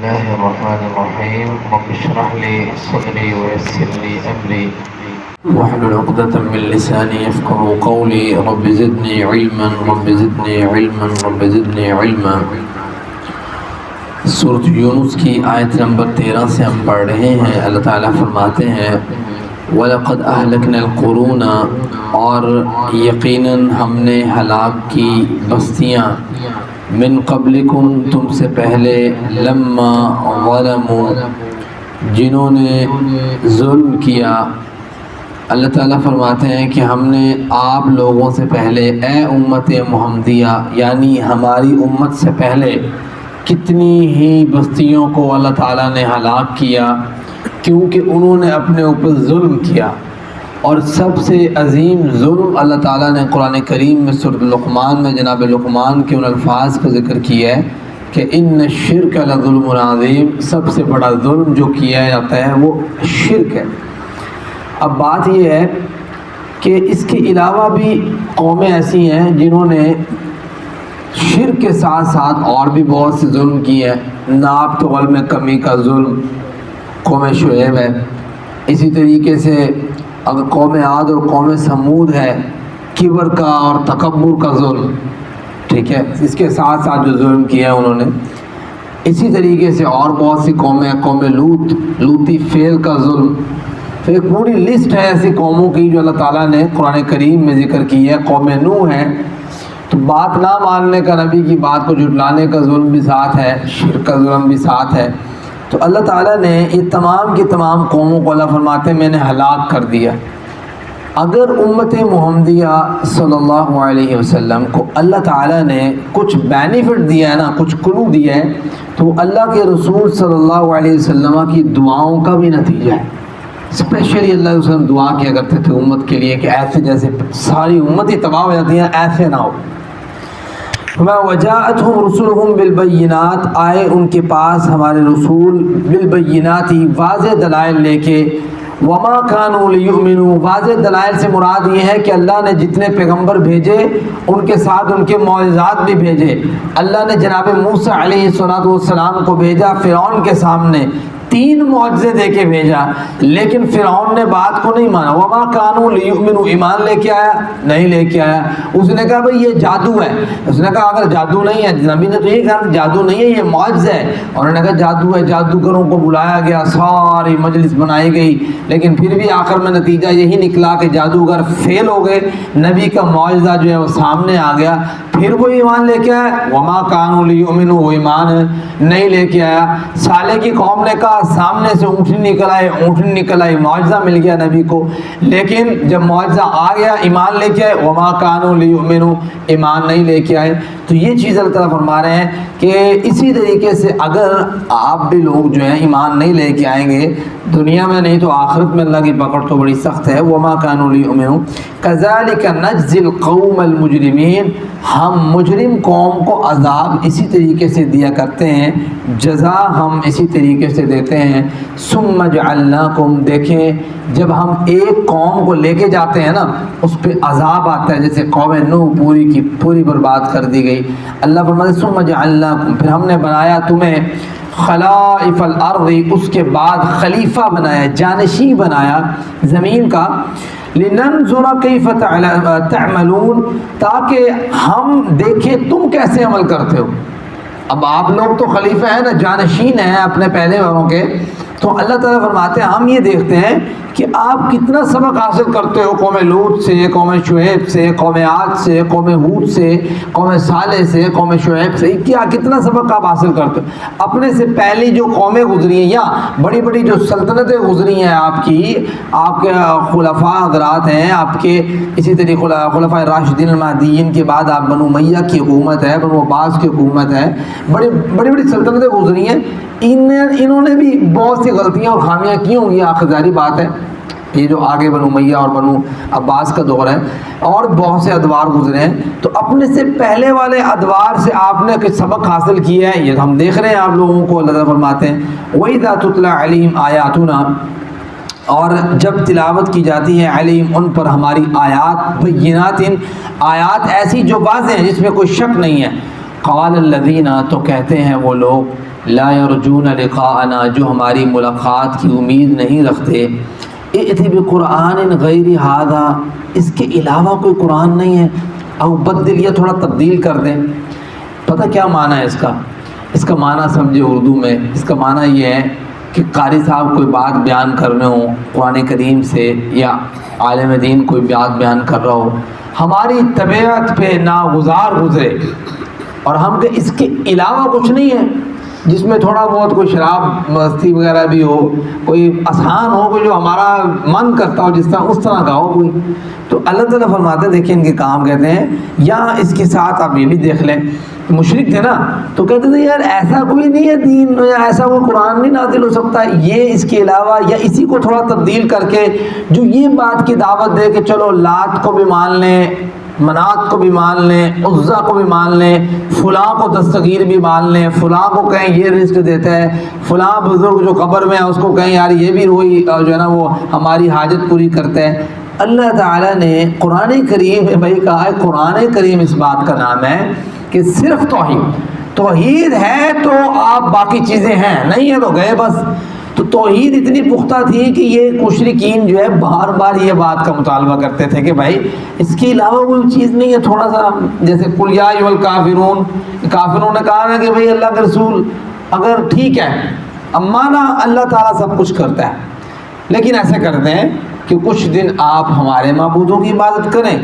الله الرحمن الرحيم رب اشرح لي صدري ويسر لي أمري واحلل عقدة من لساني يفقهوا قولي رب زدني علما رب زدني علما رب زدني علما۔ سورۃ یونس کی آیت نمبر 13 سے ہم پڑھ رہے ہیں۔ اللہ تعالیٰ فرماتے ہیں وَلَقَدْ أَهْلَكْنَا الْقُرُونَ، اور یقیناً ہم نے ہلاک کی بستیاں، من قبلکم، تم سے پہلے، لما ظلموا، جنہوں نے ظلم کیا۔ اللہ تعالیٰ فرماتے ہیں کہ ہم نے آپ لوگوں سے پہلے، اے امت محمدیہ یعنی ہماری امت سے پہلے، کتنی ہی بستیوں کو اللہ تعالیٰ نے ہلاک کیا، کیونکہ انہوں نے اپنے اوپر ظلم کیا۔ اور سب سے عظیم ظلم اللہ تعالیٰ نے قرآن کریم میں سورۃ لقمان میں جناب لقمان کے ان الفاظ کا ذکر کیا ہے کہ ان الشرک لظلم عظیم، سب سے بڑا ظلم جو کیا جاتا ہے وہ شرک ہے۔ اب بات یہ ہے کہ اس کے علاوہ بھی قومیں ایسی ہیں جنہوں نے شرک کے ساتھ ساتھ اور بھی بہت سے ظلم کیے ہیں۔ ناپ تول میں کمی کا ظلم قوم شعیب ہے، اسی طریقے سے اگر قوم عاد اور قوم ثمود ہے، کبر کا اور تکبر کا ظلم، ٹھیک ہے، اس کے ساتھ ساتھ جو ظلم کیا ہے انہوں نے۔ اسی طریقے سے اور بہت سی قومیں، قوم لوطی فعل کا ظلم، پھر ایک پوری لسٹ ہے ایسی قوموں کی جو اللہ تعالیٰ نے قرآن کریم میں ذکر کی ہے۔ قوم نوح ہے تو بات نہ ماننے کا، نبی کی بات کو جھٹلانے کا ظلم بھی ساتھ ہے، شرک کا ظلم بھی ساتھ ہے۔ تو اللہ تعالیٰ نے یہ تمام کی تمام قوموں کو اللہ فرماتے ہیں میں نے ہلاک کر دیا۔ اگر امت محمدیہ صلی اللہ علیہ وسلم کو اللہ تعالیٰ نے کچھ بینیفٹ دیا ہے نا، کچھ کلو دیا ہے، تو اللہ کے رسول صلی اللہ علیہ وسلم کی دعاؤں کا بھی نتیجہ ہے۔ اسپیشلی اللہ علیہ وسلم دعا کیا کرتے تھے امت کے لیے کہ ایسے جیسے ساری امت ہی تباہ ہو جاتی ہیں ایسے نہ ہو۔ وَجَاءَتْهُمْ رُسُلُهُمْ بِالْبَيِّنَاتِ، آئے ان کے پاس ہمارے رسول بالبینات، واضح دلائل لے کے۔ وَمَا كَانُوا لِيُؤْمِنُوا، واضح دلائل سے مراد یہ ہے کہ اللہ نے جتنے پیغمبر بھیجے ان کے ساتھ ان کے معجزات بھی بھیجے۔ اللہ نے جناب موسیٰ علیہ السلام کو بھیجا فرعون کے سامنے، 3 معجزے دے کے بھیجا، لیکن فرعون نے بات کو نہیں مانا۔ وما كانوا ليؤمنوا، ایمان لے کے آیا نہیں لے کے آیا۔ اس نے کہا بھئی یہ جادو ہے، اس نے کہا اگر جادو نہیں ہے، نبی نے تو یہ کہا جادو نہیں ہے یہ معجزہ ہے، اور انہوں نے کہا جادو ہے، جادوگروں کو بلایا گیا، ساری مجلس بنائی گئی، لیکن پھر بھی آخر میں نتیجہ یہی نکلا کہ جادوگر فیل ہو گئے، نبی کا معجزہ جو ہے وہ سامنے آ گیا، پھر وہ ایمان لے کے آیا۔ وما كانوا ليؤمنوا، وہ ایمان نہیں لے کے آیا۔ صالح کی قوم نے کہا سامنے سے اونٹنی نکل آئی، معجزہ مل گیا نبی کو، لیکن جب معجزہ آ گیا ایمان لے کے آئے، وما كانوا ليؤمنوا، ایمان نہیں لے کے آئے۔ تو یہ چیز اللہ تعالیٰ فرما رہے ہیں کہ اسی طریقے سے اگر آپ بھی لوگ جو ہیں ایمان نہیں لے کے آئیں گے دنیا میں، نہیں تو آخرت میں اللہ کی پکڑ تو بڑی سخت ہے۔ وما كانوا ليؤمنوا كذلك نجزي القوم المجرمين، ہم مجرم قوم کو عذاب اسی طریقے سے دیا کرتے ہیں، جزا ہم اسی طریقے سے دیتے ہیں۔ ثم جعلناکم، دیکھیں جب ہم ایک قوم کو لے کے جاتے ہیں نا اس پہ عذاب آتا ہے، جیسے قوم نوح پوری کی پوری برباد کر دی گئی۔ اللہ فرماتے ہیں ثم جعلناکم، پھر ہم نے بنایا تمہیں خلائف الارض، اس کے بعد خلیفہ بنایا، جانشین بنایا زمین کا، لننظر کیف تعملون، تاکہ ہم دیکھیں تم کیسے عمل کرتے ہو۔ اب آپ لوگ تو خلیفہ ہیں نا، جانشین ہیں اپنے پہلے والوں کے، تو اللہ تعالیٰ فرماتے ہیں ہم یہ دیکھتے ہیں کہ آپ کتنا سبق حاصل کرتے ہو قوم لوط سے، قوم شعیب سے، قوم عاد سے، قوم ہود سے، قوم صالح سے، قوم شعیب سے، کتنا سبق آپ حاصل کرتے ہو۔ اپنے سے پہلی جو قومیں گزری ہیں یا بڑی بڑی جو سلطنتیں گزری ہیں آپ کی، آپ کے خلفاء حضرات ہیں آپ کے، اسی طریقے خلفاء راشدین المہدیین کے بعد آپ بنو امیہ کی حکومت ہے، بنو عباس کی حکومت ہے، بڑی بڑی سلطنتیں گزری ہیں، انہوں نے بھی بہت سی غلطیاں اور خامیاں کی ہوں گی، آخر ظاہری بات ہے، یہ جو آگے بنو امیہ اور بنو عباس کا دور ہے، اور بہت سے ادوار گزرے ہیں، تو اپنے سے پہلے والے ادوار سے آپ نے کچھ سبق حاصل کیا ہے، یہ ہم دیکھ رہے ہیں آپ لوگوں کو۔ اللہ تعالیٰ فرماتے ہیں وَإِذَا تُتْلَى عَلَيْهِمْ آيَاتُنَا، اور جب تلاوت کی جاتی ہے علیہم ان پر ہماری آیات، بینات، ایسی جو واضح ہیں جس میں کوئی شک نہیں ہے، قال الذین، تو کہتے ہیں وہ لوگ لا یرجون لقاءنا، جو ہماری ملاقات کی امید نہیں رکھتے، ائتی بقرآن غیر ھذا، اس کے علاوہ کوئی قرآن نہیں ہے، او بدل، یا تھوڑا تبدیل کر دیں۔ پتہ کیا معنی ہے اس کا؟ اس کا معنی سمجھے اردو میں، اس کا معنی یہ ہے کہ قاری صاحب کوئی بات بیان کر رہے ہوں قرآن کریم سے، یا عالم دین کوئی بات بیان کر رہا ہو، ہماری طبیعت پہ ناگزار گزرے اور ہم کہ اس کے علاوہ کچھ نہیں ہے، جس میں تھوڑا بہت کوئی شراب مستی وغیرہ بھی ہو، کوئی آسان ہو، کوئی جو ہمارا من کرتا ہو جس طرح اس طرح کا ہو کوئی، تو اللہ تعالیٰ فرماتے ہیں دیکھیں ان کے کام کہتے ہیں، یا اس کے ساتھ آپ یہ بھی دیکھ لیں، مشرک تھے نا تو کہتے تھے یار ایسا کوئی نہیں ہے دین، یا ایسا کوئی قرآن نہیں نازل ہو سکتا، یہ اس کے علاوہ یا اسی کو تھوڑا تبدیل کر کے جو یہ بات کی دعوت دے کہ چلو لات کو بھی مان لیں، منات کو بھی مان لیں، عزا کو بھی مان لیں، فلاں کو دستگیر بھی مان لیں، فلاں کو کہیں یہ رزق دیتا ہے، فلاں بزرگ جو قبر میں ہے اس کو کہیں یار یہ بھی روئی جو ہے نا وہ ہماری حاجت پوری کرتا ہے۔ اللہ تعالیٰ نے قرآن کریم میں بھائی کہا ہے، قرآن کریم اس بات کا نام ہے کہ صرف توحید ہے تو آپ باقی چیزیں ہیں، نہیں ہے تو گئے بس۔ تو توحید اتنی پختہ تھی کہ یہ مشرکین جو ہے بار بار یہ بات کا مطالبہ کرتے تھے کہ بھائی اس کے علاوہ کوئی چیز نہیں ہے، تھوڑا سا جیسے قل یا ایھا الکافرون، کافروں نے کہا نا کہ بھائی اللہ کے رسول اگر ٹھیک ہے اب مانا اللہ تعالیٰ سب کچھ کرتا ہے، لیکن ایسے کرتے ہیں کہ کچھ دن آپ ہمارے معبودوں کی عبادت کریں،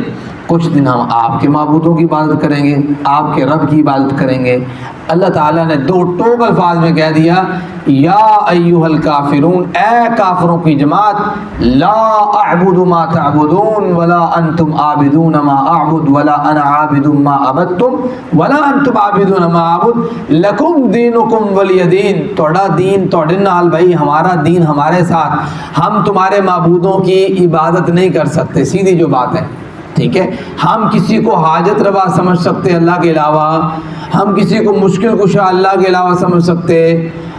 کچھ دن ہم آپ کے معبودوں کی عبادت کریں گے، آپ کے رب کی عبادت کریں گے۔ اللہ تعالیٰ نے دو ٹوک الفاظ میں کہہ دیا، یا ایھا الکافرون، اے کافروں کی جماعت، لا اعبد ما تعبدون ولا انتم عابدون ما اعبد ولا انا عابد ما عبدتم ولا انتم عابدون ما اعبد لکم دینکم ولی دین، توڑا دین توڑے نال، بھائی ہمارا دین ہمارے ساتھ، ہم تمہارے معبودوں کی عبادت نہیں کر سکتے، سیدھی جو بات ہے، ٹھیک ہے۔ ہم کسی کو حاجت روا سمجھ سکتے اللہ کے علاوہ، ہم کسی کو مشکل کشا اللہ کے علاوہ سمجھ سکتے،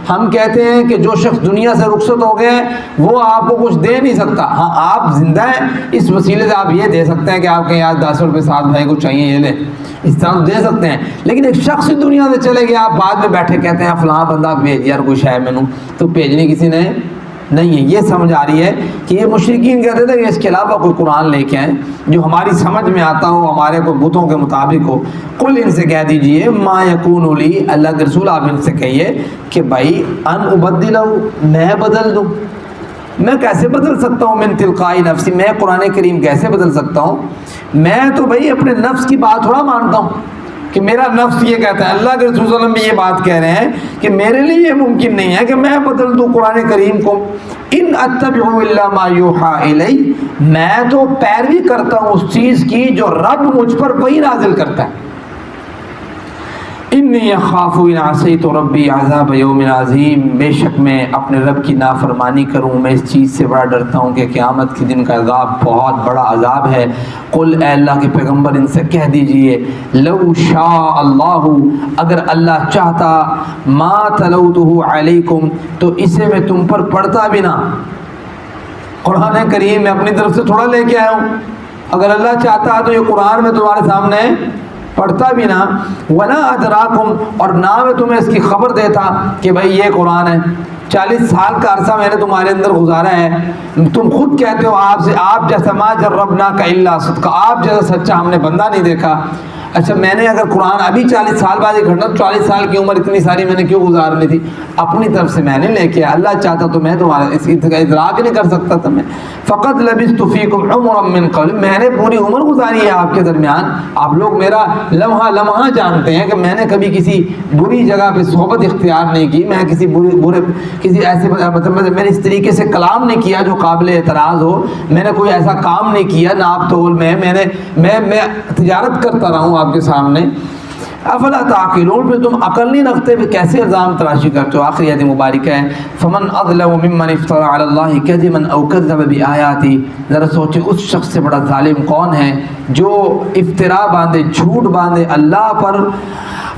ہم کہتے ہیں کہ جو شخص دنیا سے رخصت ہو گئے وہ آپ کو کچھ دے نہیں سکتا، ہاں آپ زندہ ہیں اس وسیلے سے آپ یہ دے سکتے ہیں کہ آپ کے یہاں 10 روپے ساتھ بھائی کو چاہیے یہ لیں، اس طرح دے سکتے ہیں، لیکن ایک شخص دنیا سے چلے گیا، آپ بعد میں بیٹھے کہتے ہیں فلاں بندہ بھیج یار کچھ ہے مینوں، تو بھیجنے کسی نے نہیں ہے۔ یہ سمجھ آ رہی ہے کہ یہ مشرکین کہتے تھے کہ اس کے علاوہ کوئی قرآن لے کے آئیں جو ہماری سمجھ میں آتا ہو، ہمارے کو بتوں کے مطابق ہو۔ قل، ان سے کہہ دیجئے، ما یکون لی، اللہ کے رسول آپ ان سے کہیے کہ بھائی ان ابدلہ، میں بدل دوں، میں کیسے بدل سکتا ہوں، من تلقائی نفسی، میں قرآن کریم کیسے بدل سکتا ہوں، میں تو بھائی اپنے نفس کی بات تھوڑا مانتا ہوں کہ میرا نفس یہ کہتا ہے، اللہ کے رسول صلی اللہ علیہ وسلم بھی یہ بات کہہ رہے ہیں کہ میرے لیے یہ ممکن نہیں ہے کہ میں بدل دوں قرآن کریم کو۔ ان اتبع الا ما یوحی الی، میں تو پیروی کرتا ہوں اس چیز کی جو رب مجھ پر وہی نازل کرتا ہے۔ انی اخاف ان عصیت ربی عذاب یوم عظیم، بے شک میں اپنے رب کی نافرمانی کروں میں اس چیز سے بڑا ڈرتا ہوں کہ قیامت کے دن کا عذاب بہت بڑا عذاب ہے۔ قل، اے اللہ کے پیغمبر ان سے کہہ دیجئے، لو شاء اللہ، اگر اللہ چاہتا، ما تلوتہ علیکم، تو اسے میں تم پر پڑھتا بھی نہ۔ قرآن کریم میں اپنی طرف سے تھوڑا لے کے آیا ہوں، اگر اللہ چاہتا تو یہ قرآن میں تمہارے سامنے پڑھتا بھی نہ، ولا ادراکم، اور نہ میں تمہیں اس کی خبر دیتا کہ بھائی یہ قرآن ہے۔ 40 سال کا عرصہ میں نے تمہارے اندر گزارا ہے، تم خود کہتے ہو آپ جیسا ما جربناک الا صدقا، آپ جیسا سچا ہم نے بندہ نہیں دیکھا۔ اچھا میں نے اگر قرآن ابھی 40 سال بعد یہ گھٹنا، 40 سال کی عمر اتنی ساری میں نے کیوں گزار لی تھی؟ اپنی طرف سے میں نے لے کے، اللہ چاہتا تو میں تمہارا اس کا ادراک نہیں کر سکتا تھا میں۔ فقط لبثت فیکم عمرا من قبل، میں نے پوری عمر گزاری ہے آپ کے درمیان، آپ لوگ میرا لمحہ لمحہ جانتے ہیں کہ میں نے کبھی کسی بری جگہ پہ صحبت اختیار نہیں کی، میں کسی کسی ایسے مطلب میں نے اس طریقے سے کلام نہیں کیا جو قابل اعتراض ہو، میں نے کوئی ایسا کام نہیں کیا ناپ تول میں میں تجارت کرتا رہا ہوں آپ کے سامنے۔ افلا تعقلون، پھر تم عقل نہیں رکھتے، پھر کیسے الزام تراشی کرتے ہو؟ آخری آیت مبارکہ ہے، فمن اظلم ممن افترى على الله كذبا او كذب بآياته، ذرا سوچے اس شخص سے بڑا ظالم کون ہے جو افترا باندھے، جھوٹ باندھے اللہ پر،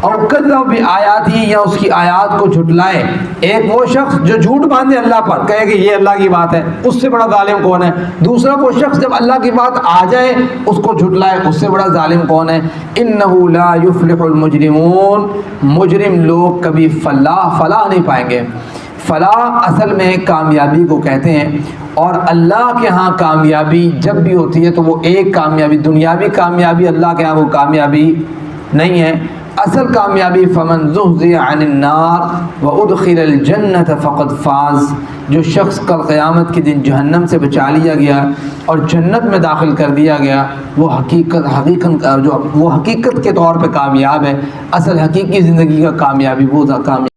اور کذب بآیاتی یا اس کی آیات کو جھٹلائے. ایک وہ شخص جو جھوٹ باندھے اللہ پر, کہے کہ یہ اللہ کی بات ہے, اس سے بڑا ظالم کون ہے؟ دوسرا وہ شخص جب اللہ کی بات آ جائے اس کو جھٹلائے, اس سے بڑا ظالم کون ہے؟ انہ لا یفلح المجرمون, مجرم لوگ کبھی فلاح نہیں پائیں گے. فلاح اصل میں کامیابی کو کہتے ہیں, اور اللہ کے ہاں کامیابی جب بھی ہوتی ہے تو وہ ایک کامیابی, دنیاوی کامیابی اللہ کے ہاں وہ کامیابی نہیں ہے. اصل کامیابی فمن زحزح عن النار وادخل الجنۃ فقد فاز, جو شخص کل قیامت کے دن جہنم سے بچا لیا گیا اور جنت میں داخل کر دیا گیا, وہ حقیقت کے طور پہ کامیاب ہے. اصل حقیقی زندگی کا کامیابی وہ کامیابی